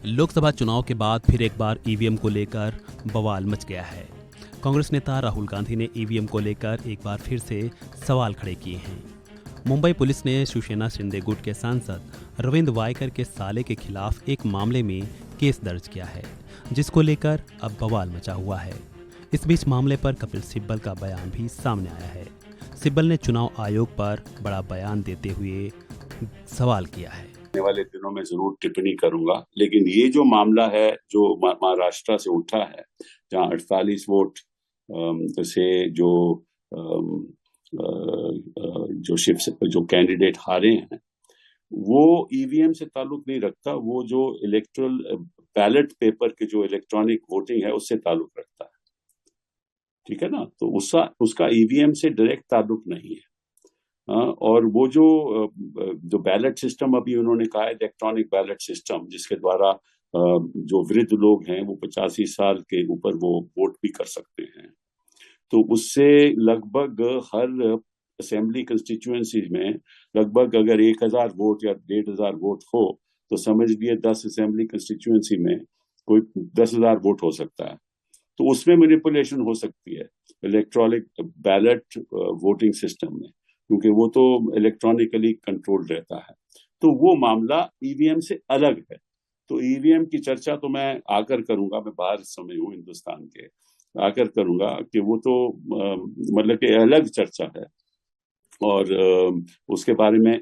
लोकसभा चुनाव के बाद फिर एक बार ईवीएम को लेकर बवाल मच गया है। कांग्रेस नेता राहुल गांधी ने ईवीएम को लेकर एक बार फिर से सवाल खड़े किए हैं। मुंबई पुलिस ने शिवसेना शिंदे गुट के सांसद रविंद्र वायकर के साले के खिलाफ एक मामले में केस दर्ज किया है, जिसको लेकर अब बवाल मचा हुआ है। इस बीच मामले पर कपिल सिब्बल का बयान भी सामने आया है। सिब्बल ने चुनाव आयोग पर बड़ा बयान देते हुए सवाल किया है। आने वाले दिनों में जरूर टिप्पणी करूंगा, लेकिन ये जो मामला है जो महाराष्ट्र से उठा है, जहां 48 वोट से जो कैंडिडेट हारे हैं, वो ईवीएम से ताल्लुक नहीं रखता। वो जो इलेक्ट्रल बैलेट पेपर के जो इलेक्ट्रॉनिक वोटिंग है उससे ताल्लुक रखता है। ठीक है ना? तो उसका ईवीएम से डायरेक्ट ताल्लुक नहीं है। और वो जो बैलेट सिस्टम अभी उन्होंने कहा है, इलेक्ट्रॉनिक बैलेट सिस्टम, जिसके द्वारा जो वृद्ध लोग हैं वो 85 साल के ऊपर वो वोट भी कर सकते हैं, तो उससे लगभग हर असेंबली कंस्टिट्यूएंसी में लगभग अगर 1000 वोट या 1500 वोट हो, तो समझ लिए 10 असेंबली कंस्टिट्यूएंसी में कोई 10,000 वोट हो सकता है। तो उसमें मैनिपुलेशन हो सकती है इलेक्ट्रॉनिक बैलेट वोटिंग सिस्टम में, क्योंकि वो तो इलेक्ट्रॉनिकली कंट्रोल रहता है। तो वो मामला ईवीएम से अलग है। तो ईवीएम की चर्चा तो मैं आकर करूंगा, मैं बाहर इस समय हूँ हिंदुस्तान के, आकर करूंगा कि वो तो मतलब कि अलग चर्चा है, और उसके बारे में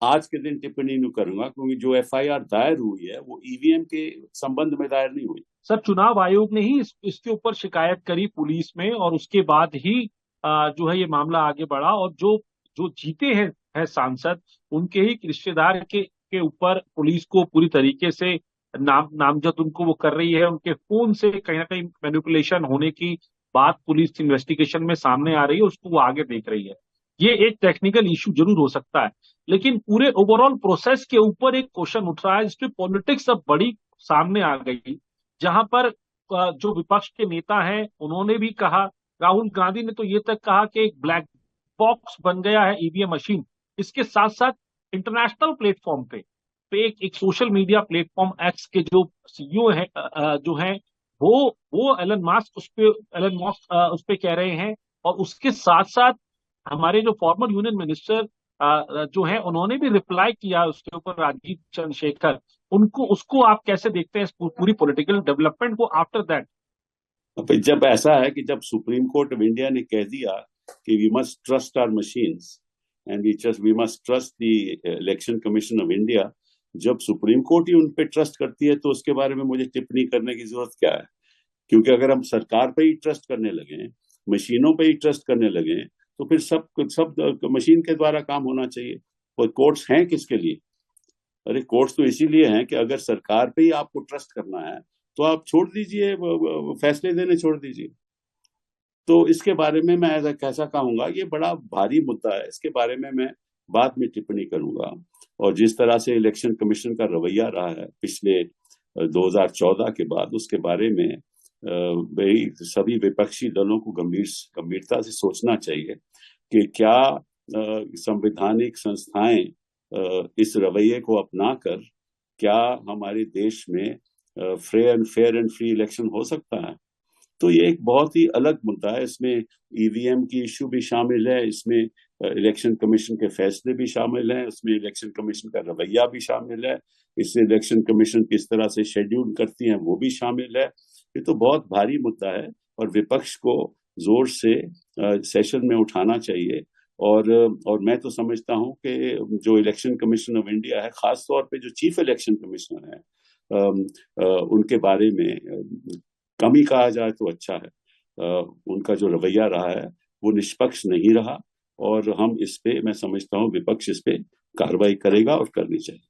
आज के दिन टिप्पणी नहीं करूंगा, क्योंकि जो एफआईआर दायर हुई है वो ईवीएम के संबंध में दायर नहीं हुई। सर, चुनाव आयोग ने ही इसके ऊपर शिकायत करी पुलिस में, और उसके बाद ही जो है ये मामला आगे बढ़ा, और जो जीते हैं सांसद, उनके ही रिश्तेदार के ऊपर पुलिस को पूरी तरीके से नामजद उनको वो कर रही है। उनके फोन से कहीं ना कहीं मैनिपुलेशन होने की बात पुलिस इन्वेस्टिगेशन में सामने आ रही है, उसको वो आगे देख रही है। ये एक टेक्निकल इशू जरूर हो सकता है, लेकिन पूरे ओवरऑल प्रोसेस के ऊपर एक क्वेश्चन उठ रहा है, जिसपे पॉलिटिक्स अब बड़ी सामने आ गई, जहां पर जो विपक्ष के नेता हैं उन्होंने भी कहा, राहुल गांधी ने तो ये तक कहा कि एक ब्लैक बॉक्स बन गया है ईवीएम मशीन। इसके साथ साथ इंटरनेशनल प्लेटफॉर्म पे एक सोशल मीडिया प्लेटफॉर्म एक्स के जो सीईओ है जो हैं, वो एलन मस्क उस पे कह रहे हैं, और उसके साथ साथ हमारे जो फॉर्मर यूनियन मिनिस्टर जो है उन्होंने भी रिप्लाई किया उसके ऊपर, राजीव चंद्रशेखर। उसको आप कैसे देखते हैं पूरी पॉलिटिकल डेवलपमेंट को आफ्टर दैट? जब ऐसा है कि जब सुप्रीम कोर्ट ऑफ इंडिया ने कह दिया कि we must trust our machines and we must trust the election commission of India, जब सुप्रीम कोर्ट ही उन पे ट्रस्ट करती है, तो उसके बारे में मुझे टिप्पणी करने की जरूरत क्या है? क्योंकि अगर हम सरकार पे ही ट्रस्ट करने लगे, मशीनों पे ही ट्रस्ट करने लगे, तो फिर सब मशीन के द्वारा काम होना चाहिए। और कोर्ट्स हैं किसके लिए? अरे कोर्ट्स तो इसीलिए हैं कि अगर सरकार पे ही आपको ट्रस्ट करना है, तो आप छोड़ दीजिए, फैसले देने छोड़ दीजिए। तो इसके बारे में मैं कैसा कहूंगा, ये बड़ा भारी मुद्दा है, इसके बारे में मैं बाद में टिप्पणी करूंगा। और जिस तरह से इलेक्शन कमीशन का रवैया रहा है पिछले 2014 के बाद, उसके बारे में भाई सभी विपक्षी दलों को गंभीरता से सोचना चाहिए कि क्या संवैधानिक संस्थाएं इस रवैये को अपनाकर क्या हमारे देश में फेयर एंड फ्री इलेक्शन हो सकता है। तो ये एक बहुत ही अलग मुद्दा है। इसमें ईवीएम की इश्यू भी शामिल है, इसमें इलेक्शन कमीशन के फैसले भी शामिल हैं, इसमें इलेक्शन कमीशन का रवैया भी शामिल है, इससे इलेक्शन कमीशन किस तरह से शेड्यूल करती है वो भी शामिल है। ये तो बहुत भारी मुद्दा है, और विपक्ष को जोर से सेशन में उठाना चाहिए। और मैं तो समझता हूं कि जो इलेक्शन कमीशन ऑफ इंडिया है, खास तौर पे जो चीफ इलेक्शन कमिश्नर है, उनके बारे में कम ही कहा जाए तो अच्छा है। उनका जो रवैया रहा है वो निष्पक्ष नहीं रहा, और हम इस पे, मैं समझता हूँ विपक्ष इस पे कार्रवाई करेगा और करनी चाहिए।